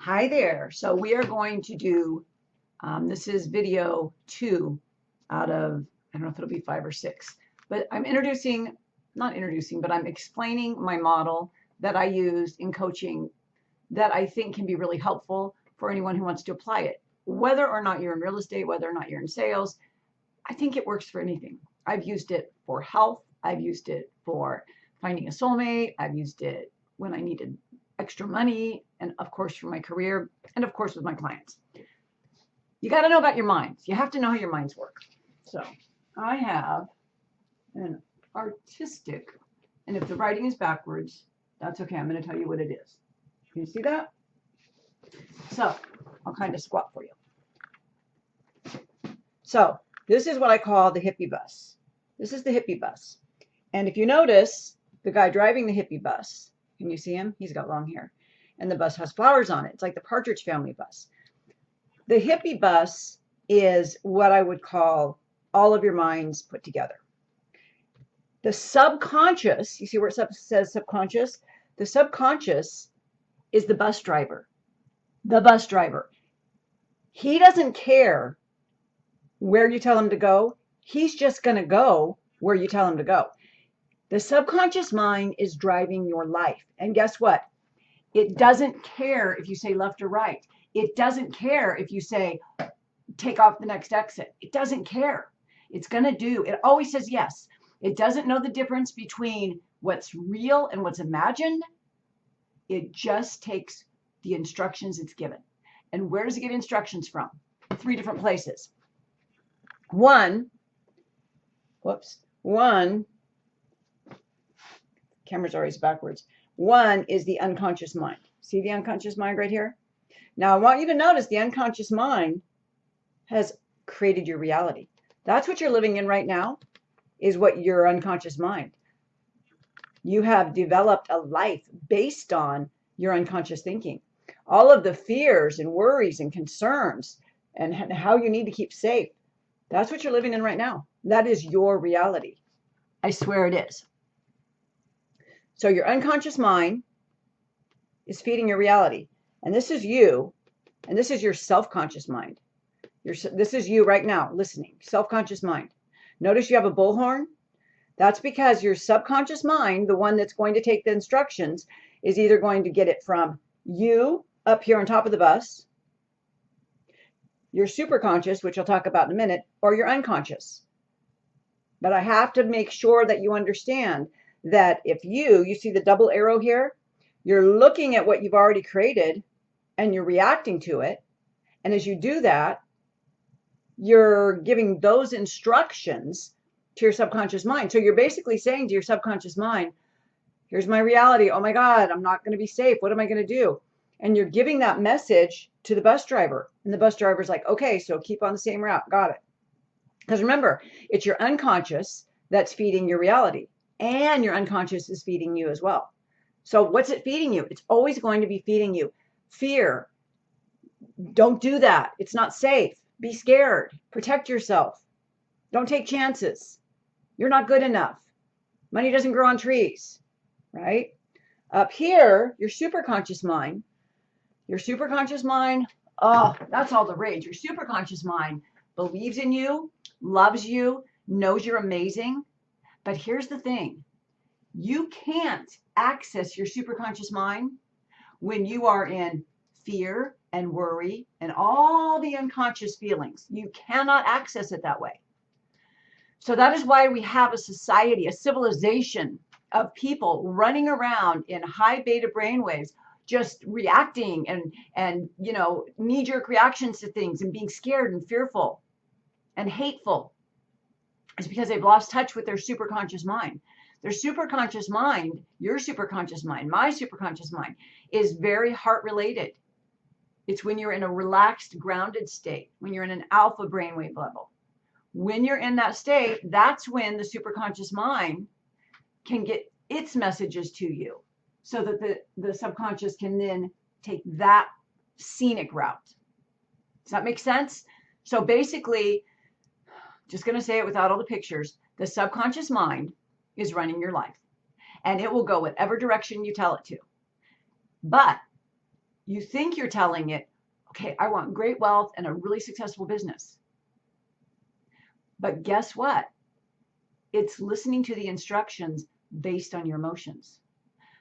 Hi there. So we are going to do, this is video 2 out of, I don't know if it'll be 5 or 6, but I'm but I'm explaining my model that I used in coaching that I think can be really helpful for anyone who wants to apply it. Whether or not you're in real estate, whether or not you're in sales, I think it works for anything. I've used it for health. I've used it for finding a soulmate. I've used it when I needed extra money, and of course for my career, and of course with my clients. You got to know about your minds. You have to know how your minds work. So I have an artistic, and if the writing is backwards, that's okay. I'm going to tell you what it is. Can you see that? So I'll kind of squat for you. So this is what I call the hippie bus. This is the hippie bus. And if you notice, the guy driving the hippie bus, can you see him? He's got long hair. And the bus has flowers on it. It's like the Partridge Family bus. The hippie bus is what I would call all of your minds put together. The subconscious, you see where it says subconscious? The subconscious is the bus driver. The bus driver. He doesn't care where you tell him to go. He's just going to go where you tell him to go. The subconscious mind is driving your life. And guess what? It doesn't care if you say left or right. It doesn't care if you say take off the next exit. It doesn't care. It's going to do. It always says yes. It doesn't know the difference between what's real and what's imagined. It just takes the instructions it's given. And where does it get instructions from? 3 different places. One, camera's always backwards. One is the unconscious mind. See the unconscious mind right here? Now I want you to notice the unconscious mind has created your reality. That's what you're living in right now, is what your unconscious mind. You have developed a life based on your unconscious thinking. All of the fears and worries and concerns and how you need to keep safe. That's what you're living in right now. That is your reality. I swear it is. So your unconscious mind is feeding your reality. And this is you. And this is your self-conscious mind. This is you right now listening. Self-conscious mind. Notice you have a bullhorn. That's because your subconscious mind, the one that's going to take the instructions, is either going to get it from you up here on top of the bus, your superconscious, which I'll talk about in a minute, or your unconscious. But I have to make sure that you understand that if you see the double arrow here, you're looking at what you've already created and you're reacting to it. And as you do that, you're giving those instructions to your subconscious mind. So you're basically saying to your subconscious mind, here's my reality. Oh my God, I'm not going to be safe. What am I going to do? And you're giving that message to the bus driver. And the bus driver's like, okay, so keep on the same route. Got it. Because remember, it's your unconscious that's feeding your reality. And your unconscious is feeding you as well. So what's it feeding you? It's always going to be feeding you fear. Don't do that. It's not safe. Be scared. Protect yourself. Don't take chances. You're not good enough. Money doesn't grow on trees, right? Up here, your superconscious mind. Your superconscious mind, oh, that's all the rage. Your superconscious mind believes in you, loves you, knows you're amazing. But here's the thing. You can't access your superconscious mind when you are in fear and worry and all the unconscious feelings. You cannot access it that way. So that is why we have a society, a civilization of people running around in high beta brainwaves, just reacting and knee-jerk reactions to things and being scared and fearful and hateful. It's because they've lost touch with their superconscious mind. Their superconscious mind, your superconscious mind, my superconscious mind, is very heart-related. It's when you're in a relaxed, grounded state, when you're in an alpha brainwave level. When you're in that state, that's when the superconscious mind can get its messages to you so that the subconscious can then take that scenic route. Does that make sense? So basically, just going to say it without all the pictures, the subconscious mind is running your life. And it will go whatever direction you tell it to. But You think you're telling it, okay, I want great wealth and a really successful business. But guess what? It's listening to the instructions based on your emotions.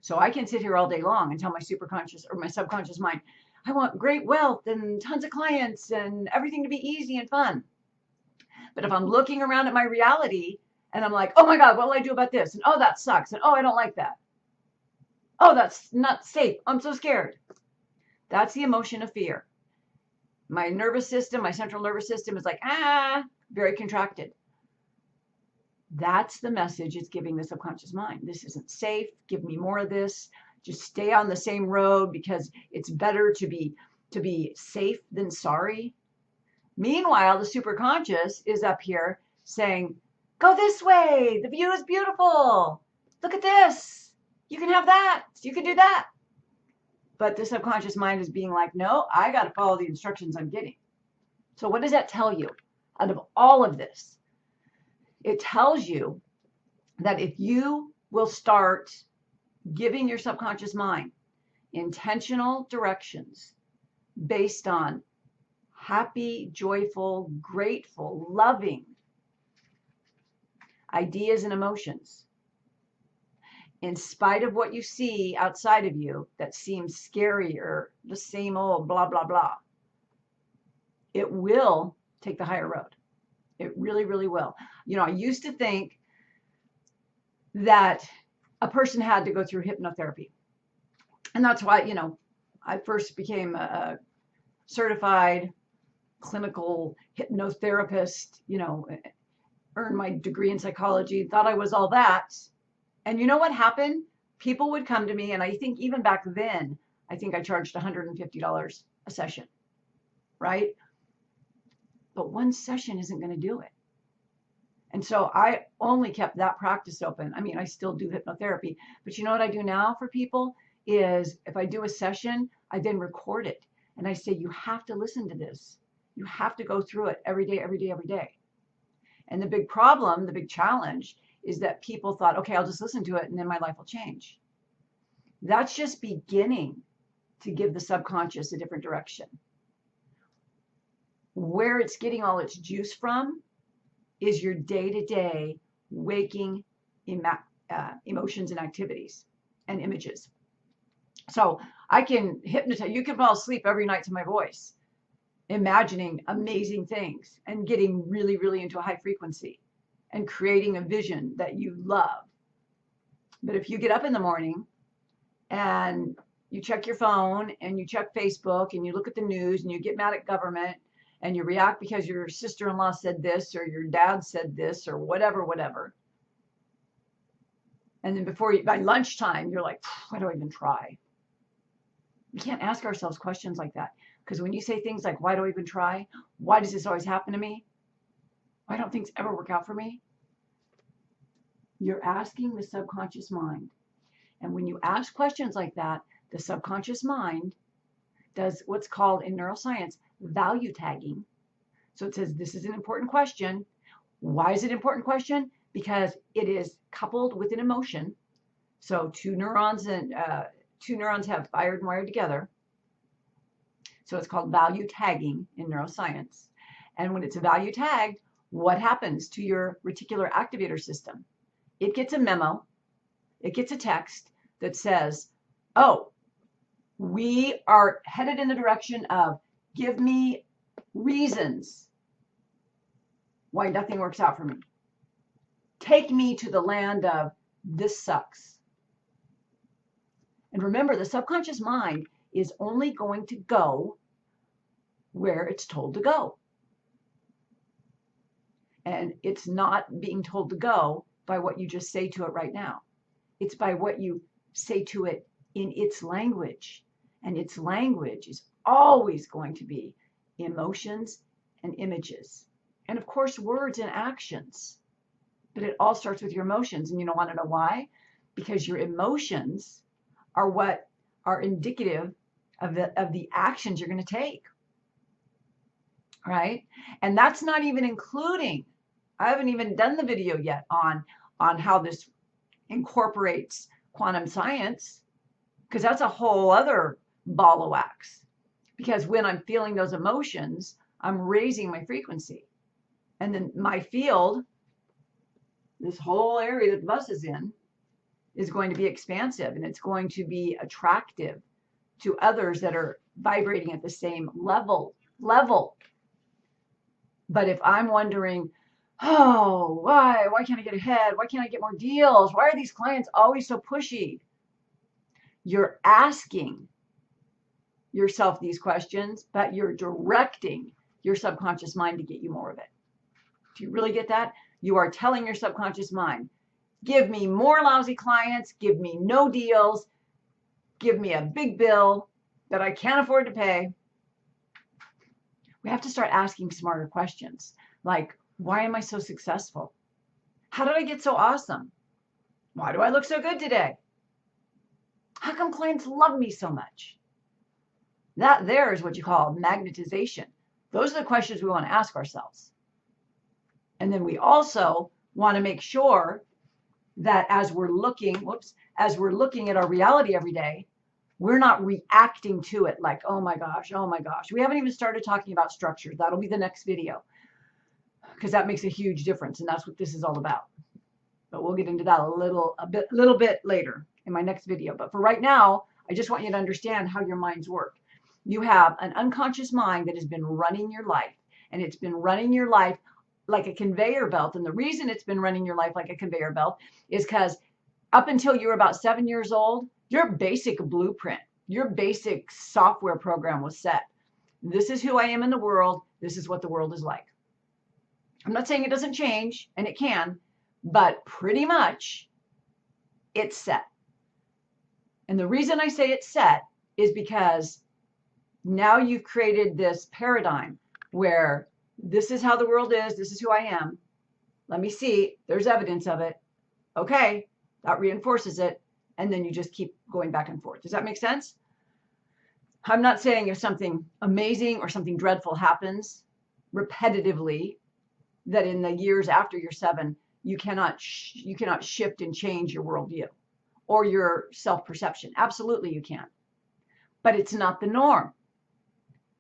So I can sit here all day long and tell my superconscious or my subconscious mind, I want great wealth and tons of clients and everything to be easy and fun. But if I'm looking around at my reality and I'm like, oh my God, what will I do about this? And oh, that sucks. And oh, I don't like that. Oh, that's not safe. I'm so scared. That's the emotion of fear. My nervous system, my central nervous system is like, very contracted. That's the message it's giving the subconscious mind. This isn't safe. Give me more of this. Just stay on the same road because it's better to be safe than sorry. Meanwhile, the superconscious is up here saying, go this way. The view is beautiful. Look at this. You can have that. You can do that. But the subconscious mind is being like, no, I got to follow the instructions I'm getting. So what does that tell you out of all of this? It tells you that if you will start giving your subconscious mind intentional directions based on happy, joyful, grateful, loving ideas and emotions, in spite of what you see outside of you that seems scary or the same old blah, blah, blah, it will take the higher road. It really, really will. You know, I used to think that a person had to go through hypnotherapy. And that's why, you know, I first became a certified clinical hypnotherapist, you know, earned my degree in psychology, thought I was all that. And you know what happened? People would come to me, and I think even back then, I think I charged $150 a session, right? But one session isn't going to do it. And so I only kept that practice open. I mean, I still do hypnotherapy, but you know what I do now for people is if I do a session, I then record it. And I say, you have to listen to this. You have to go through it every day, every day, every day. And the big problem, the big challenge is that people thought, okay, I'll just listen to it and then my life will change. That's just beginning to give the subconscious a different direction. Where it's getting all its juice from is your day-to-day waking emotions and activities and images. So I can hypnotize, you can fall asleep every night to my voice, imagining amazing things and getting really, really into a high frequency and creating a vision that you love. But if you get up in the morning and you check your phone and you check Facebook and you look at the news and you get mad at government and you react because your sister-in-law said this or your dad said this or whatever. And then by lunchtime, you're like, why do I even try? We can't ask ourselves questions like that. Because when you say things like, why do I even try? Why does this always happen to me? Why don't things ever work out for me? You're asking the subconscious mind. And when you ask questions like that, the subconscious mind does what's called in neuroscience value tagging. So it says, this is an important question. Why is it an important question? Because it is coupled with an emotion. So two neurons have fired and wired together. So it's called value tagging in neuroscience. And when it's a value tagged, what happens to your reticular activator system? It gets a memo. It gets a text that says, oh, we are headed in the direction of give me reasons why nothing works out for me. Take me to the land of this sucks. And remember, the subconscious mind is only going to go where it's told to go. And it's not being told to go by what you just say to it right now. It's by what you say to it in its language. And its language is always going to be emotions and images. And of course, words and actions. But it all starts with your emotions. And you don't want to know why? Because your emotions are what are indicative of the actions you're going to take. Right? And that's not even including, I haven't even done the video yet on how this incorporates quantum science, because that's a whole other ball of wax. Because when I'm feeling those emotions, I'm raising my frequency. And then my field, this whole area that the bus is in, is going to be expansive, and it's going to be attractive to others that are vibrating at the same level. But if I'm wondering, oh, why can't I get ahead? Why can't I get more deals? Why are these clients always so pushy? You're asking yourself these questions, but you're directing your subconscious mind to get you more of it. Do you really get that? You are telling your subconscious mind, give me more lousy clients, give me no deals, give me a big bill that I can't afford to pay. We have to start asking smarter questions like, why am I so successful? How did I get so awesome? Why do I look so good today? How come clients love me so much? That there is what you call magnetization. Those are the questions we want to ask ourselves. And then we also want to make sure that as we're looking at our reality every day, we're not reacting to it like, oh my gosh. We haven't even started talking about structures. That'll be the next video, because that makes a huge difference, and that's what this is all about. But we'll get into that a little bit later in my next video. But for right now, I just want you to understand how your minds work. You have an unconscious mind that has been running your life, and it's been running your life like a conveyor belt. And the reason it's been running your life like a conveyor belt is because up until you were about 7 years old, your basic blueprint, your basic software program was set. This is who I am in the world. This is what the world is like. I'm not saying it doesn't change, and it can, but pretty much it's set. And the reason I say it's set is because now you've created this paradigm where this is how the world is. This is who I am. Let me see. There's evidence of it. Okay. That reinforces it. And then you just keep going back and forth. Does that make sense? I'm not saying if something amazing or something dreadful happens repetitively, that in the years after you're 7, you cannot shift and change your worldview or your self-perception. Absolutely you can. But it's not the norm,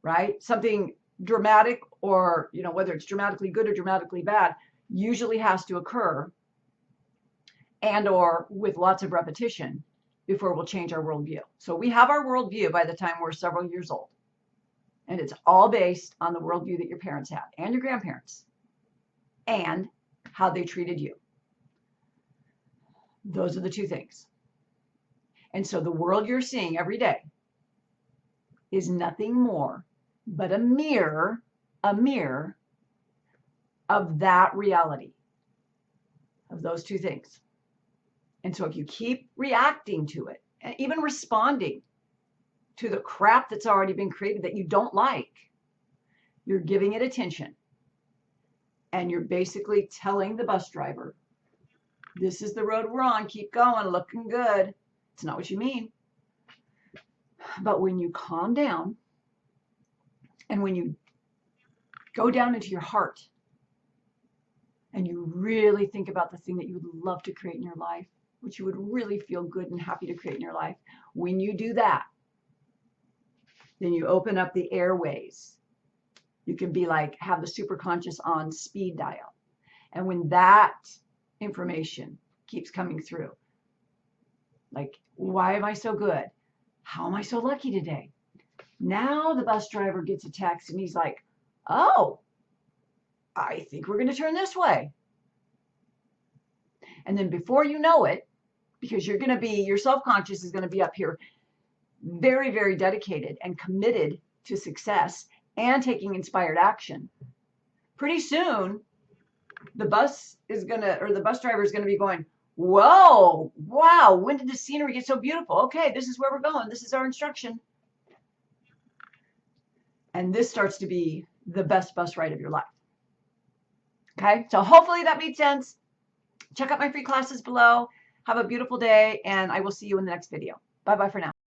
right? Something dramatic, or whether it's dramatically good or dramatically bad, usually has to occur and or with lots of repetition before we'll change our worldview. So we have our worldview by the time we're several years old. And it's all based on the worldview that your parents had and your grandparents and how they treated you. Those are the two things. And so the world you're seeing every day is nothing more but a mirror of that reality, of those two things. And so if you keep reacting to it, and even responding to the crap that's already been created that you don't like, you're giving it attention. And you're basically telling the bus driver, this is the road we're on, keep going, looking good. It's not what you mean. But when you calm down, and when you go down into your heart, and you really think about the thing that you would love to create in your life, which you would really feel good and happy to create in your life, when you do that, then you open up the airways. You can be like, have the superconscious on speed dial. And when that information keeps coming through, like, why am I so good? How am I so lucky today? Now the bus driver gets a text and he's like, oh, I think we're going to turn this way. And then before you know it, because your self-conscious is going to be up here very, very dedicated and committed to success and taking inspired action. Pretty soon, the bus driver is going to be going, whoa, wow, when did the scenery get so beautiful? Okay, this is where we're going. This is our instruction. And this starts to be the best bus ride of your life. Okay, so hopefully that made sense. Check out my free classes below. Have a beautiful day, and I will see you in the next video. Bye-bye for now.